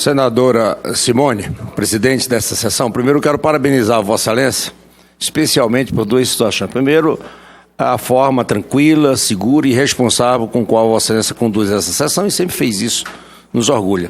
Senadora Simone, presidente dessa sessão, primeiro quero parabenizar a Vossa Excelência, especialmente por duas situações. Primeiro, a forma tranquila, segura e responsável com qual a Vossa Excelência conduz essa sessão e sempre fez isso, nos orgulha.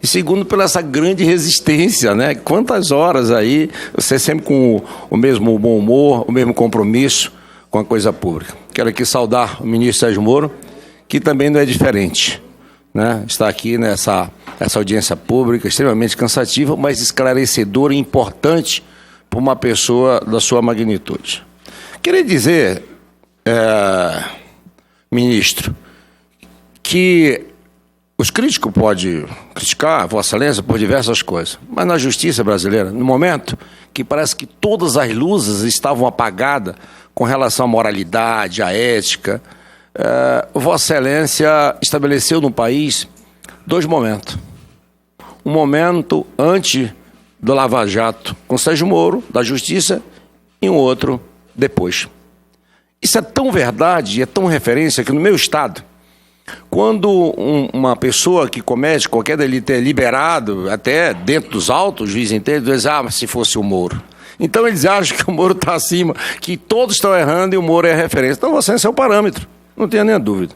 E segundo, pela essa grande resistência, né? Quantas horas aí, você sempre com o mesmo bom humor, o mesmo compromisso com a coisa pública. Quero aqui saudar o ministro Sérgio Moro, que também não é diferente, né? Está aqui nessa audiência pública extremamente cansativa, mas esclarecedora e importante para uma pessoa da sua magnitude. Queria dizer, ministro, que os críticos podem criticar a Vossa Excelência por diversas coisas, mas na justiça brasileira, no momento que parece que todas as luzes estavam apagadas com relação à moralidade, à ética, Vossa Excelência estabeleceu no país dois momentos. Um momento antes do Lava Jato com Sérgio Moro, da Justiça, e um outro depois. Isso é tão verdade e é tão referência que no meu estado, quando uma pessoa que comete qualquer delito é liberado, até dentro dos autos, o juiz entende, diz, mas se fosse o Moro. Então eles acham que o Moro está acima, que todos estão errando e o Moro é a referência. Então Vossa Excelência é o parâmetro, não tenha nem dúvida.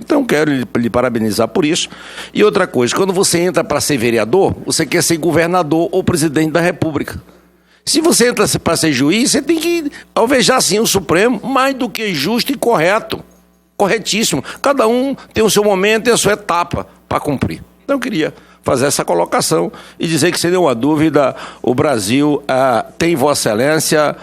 Então quero lhe parabenizar por isso. E outra coisa, quando você entra para ser vereador, você quer ser governador ou presidente da República. Se você entra para ser juiz, você tem que alvejar sim o Supremo, mais do que justo e correto. Corretíssimo. Cada um tem o seu momento e a sua etapa para cumprir. Então eu queria fazer essa colocação e dizer que, sem nenhuma dúvida, o Brasil tem Vossa Excelência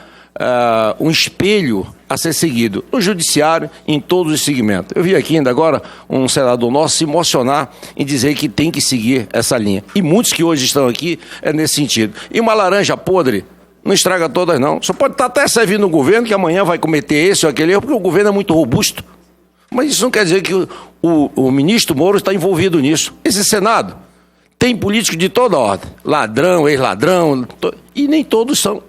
um espelho a ser seguido no judiciário, em todos os segmentos. Eu vi aqui ainda agora um senador nosso se emocionar em dizer que tem que seguir essa linha. E muitos que hoje estão aqui é nesse sentido. E uma laranja podre não estraga todas, não. Só pode estar até servindo no governo que amanhã vai cometer esse ou aquele erro, porque o governo é muito robusto. Mas isso não quer dizer que o ministro Moro está envolvido nisso. Esse Senado tem políticos de toda ordem. Ladrão, ex-ladrão, e nem todos são.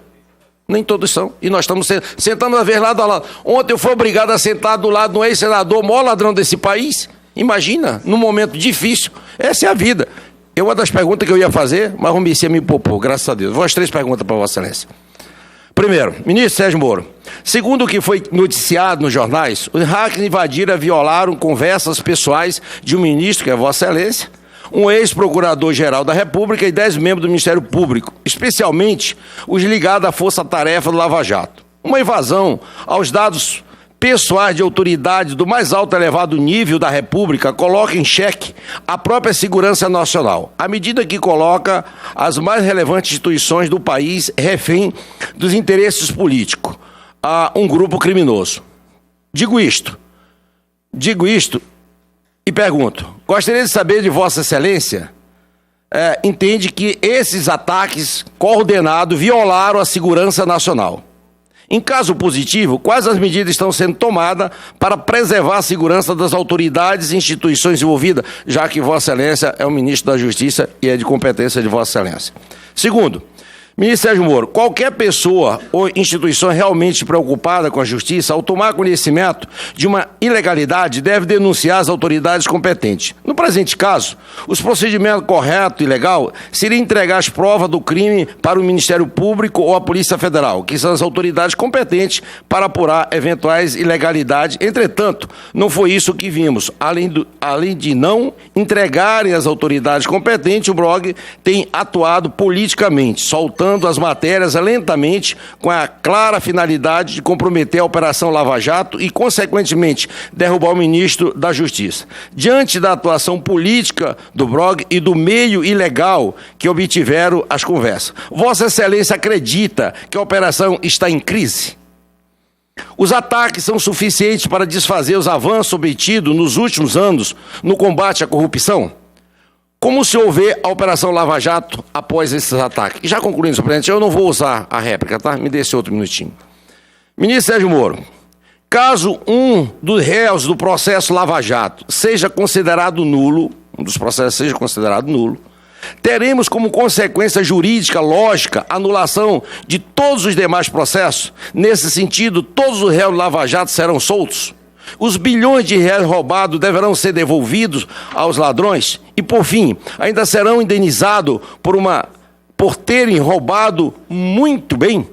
Nem todos são. E nós estamos sentando a vez lado a lado. Ontem eu fui obrigado a sentar do lado do ex-senador, o maior ladrão desse país. Imagina, num momento difícil. Essa é a vida. É uma das perguntas que eu ia fazer, mas o Messias me poupou, graças a Deus. Vou às 3 perguntas para Vossa Excelência. Primeiro, ministro Sérgio Moro. Segundo o que foi noticiado nos jornais, os hackers invadiram e violaram conversas pessoais de um ministro, que é Vossa Excelência, um ex-procurador-geral da República e 10 membros do Ministério Público, especialmente os ligados à força-tarefa do Lava Jato. Uma invasão aos dados pessoais de autoridades do mais alto e elevado nível da República coloca em xeque a própria segurança nacional, à medida que coloca as mais relevantes instituições do país refém dos interesses políticos a um grupo criminoso. Digo isto e pergunto, gostaria de saber de Vossa Excelência, entende que esses ataques coordenados violaram a segurança nacional. Em caso positivo, quais as medidas estão sendo tomadas para preservar a segurança das autoridades e instituições envolvidas, já que Vossa Excelência é o ministro da Justiça e é de competência de Vossa Excelência? Segundo, ministro Sérgio Moro, qualquer pessoa ou instituição realmente preocupada com a justiça, ao tomar conhecimento de uma ilegalidade, deve denunciar as autoridades competentes. No presente caso, os procedimentos corretos e legal seria entregar as provas do crime para o Ministério Público ou a Polícia Federal, que são as autoridades competentes para apurar eventuais ilegalidades. Entretanto, não foi isso que vimos. Além de não entregarem às autoridades competentes, o blog tem atuado politicamente, soltando as matérias lentamente com a clara finalidade de comprometer a Operação Lava Jato e, consequentemente, derrubar o ministro da Justiça. Diante da atuação política do blog e do meio ilegal que obtiveram as conversas, Vossa Excelência acredita que a operação está em crise? Os ataques são suficientes para desfazer os avanços obtidos nos últimos anos no combate à corrupção? Como se houver a Operação Lava Jato após esses ataques? E já concluindo, senhor presidente, eu não vou usar a réplica, tá? Me dê esse outro minutinho. Ministro Sérgio Moro, caso um dos réus do processo Lava Jato seja considerado nulo, um dos processos seja considerado nulo, teremos como consequência jurídica, lógica, anulação de todos os demais processos? Nesse sentido, todos os réus do Lava Jato serão soltos? Os bilhões de reais roubados deverão ser devolvidos aos ladrões? E, por fim, ainda serão indenizados por terem roubado muito bem?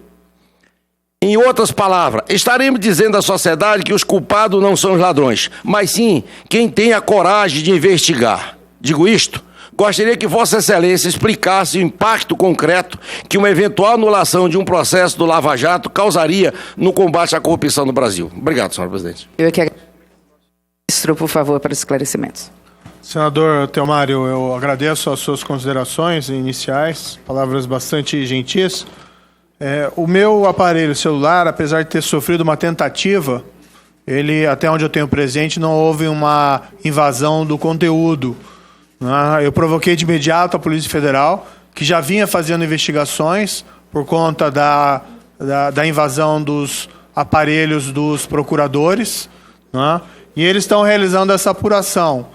Em outras palavras, estaremos dizendo à sociedade que os culpados não são os ladrões, mas sim quem tem a coragem de investigar. Digo isto, gostaria que Vossa Excelência explicasse o impacto concreto que uma eventual anulação de um processo do Lava Jato causaria no combate à corrupção no Brasil. Obrigado, senhor presidente. Eu que agradeço. Ministro, por favor, para os esclarecimentos. Senador Theomário, eu agradeço as suas considerações iniciais, palavras bastante gentis. O meu aparelho celular, apesar de ter sofrido uma tentativa, ele, até onde eu tenho presente, não houve uma invasão do conteúdo. Eu provoquei de imediato a Polícia Federal, que já vinha fazendo investigações por conta da invasão dos aparelhos dos procuradores, e eles estão realizando essa apuração.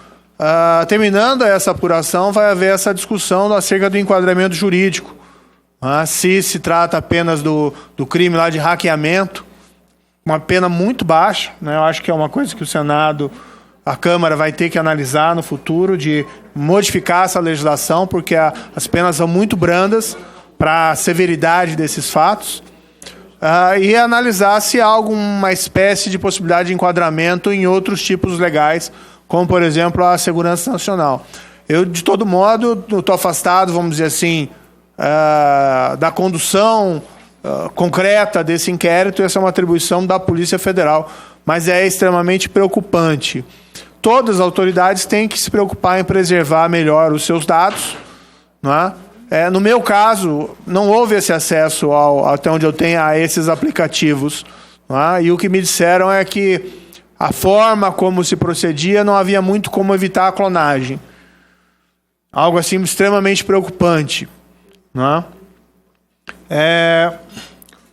Terminando essa apuração, vai haver essa discussão acerca do enquadramento jurídico. Se trata apenas do crime lá de hackeamento, uma pena muito baixa, eu acho que é uma coisa que o Senado, a Câmara vai ter que analisar no futuro, de modificar essa legislação, porque as penas são muito brandas para a severidade desses fatos, e analisar se há alguma espécie de possibilidade de enquadramento em outros tipos legais, como, por exemplo, a segurança nacional. Eu, de todo modo, estou afastado, vamos dizer assim, da condução concreta desse inquérito. Essa é uma atribuição da Polícia Federal, mas é extremamente preocupante. Todas as autoridades têm que se preocupar em preservar melhor os seus dados. No meu caso, não houve esse acesso, até onde eu tenho, a esses aplicativos. E o que me disseram é que a forma como se procedia não havia muito como evitar a clonagem. Algo assim extremamente preocupante.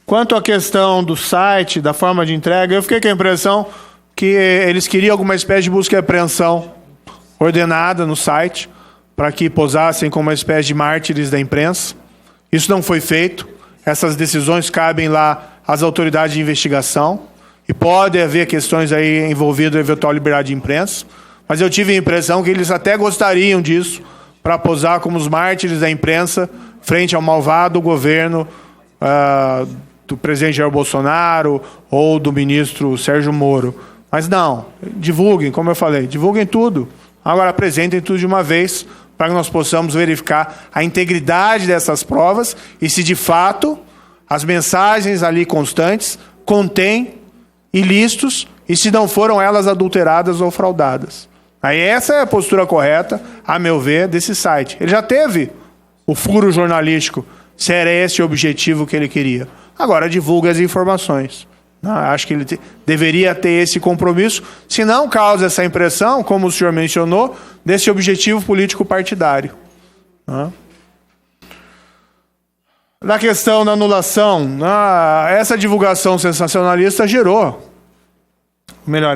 Quanto à questão do site, da forma de entrega, eu fiquei com a impressão que eles queriam alguma espécie de busca e apreensão ordenada no site, para que posassem como uma espécie de mártires da imprensa. Isso não foi feito. Essas decisões cabem lá às autoridades de investigação, e pode haver questões aí envolvidas em eventual liberdade de imprensa, mas eu tive a impressão que eles até gostariam disso, para posar como os mártires da imprensa frente ao malvado governo do presidente Jair Bolsonaro ou do ministro Sérgio Moro. Mas não, divulguem, como eu falei, divulguem tudo. Agora apresentem tudo de uma vez, para que nós possamos verificar a integridade dessas provas e se de fato as mensagens ali constantes contêm ilícitos e se não foram elas adulteradas ou fraudadas. Aí essa é a postura correta, a meu ver, desse site. Ele já teve o furo jornalístico, se era esse o objetivo que ele queria. Agora divulga as informações. Acho que ele deveria ter esse compromisso, se não causa essa impressão, como o senhor mencionou, desse objetivo político partidário. Na questão da anulação, essa divulgação sensacionalista gerou,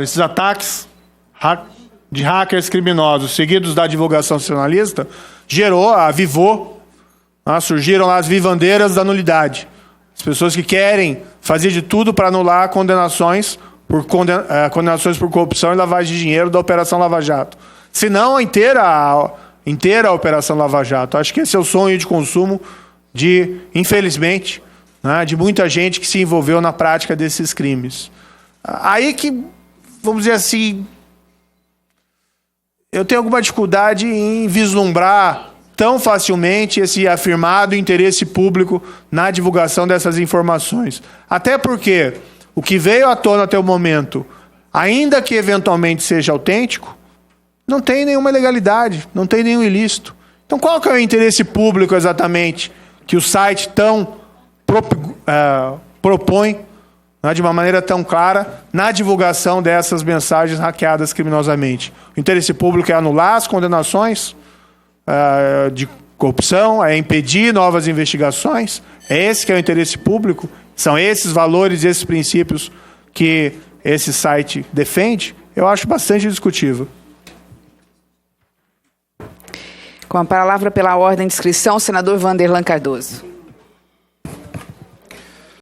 esses ataques de hackers criminosos seguidos da divulgação sensacionalista, avivou, surgiram lá as vivandeiras da nulidade. As pessoas que querem fazer de tudo para anular condenações por corrupção e lavagem de dinheiro da Operação Lava Jato. Se não a inteira a Operação Lava Jato. Acho que esse é o sonho de consumo infelizmente, de muita gente que se envolveu na prática desses crimes. Aí que, vamos dizer assim, eu tenho alguma dificuldade em vislumbrar tão facilmente esse afirmado interesse público na divulgação dessas informações. Até porque o que veio à tona até o momento, ainda que eventualmente seja autêntico, não tem nenhuma ilegalidade, não tem nenhum ilícito. Então qual que é o interesse público exatamente que o site tão propõe, de uma maneira tão clara, na divulgação dessas mensagens hackeadas criminosamente? O interesse público é anular as condenações de corrupção, é impedir novas investigações. É esse que é o interesse público? São esses valores, esses princípios que esse site defende? Eu acho bastante discutível. Com a palavra pela ordem de inscrição, o senador Vanderlan Cardoso.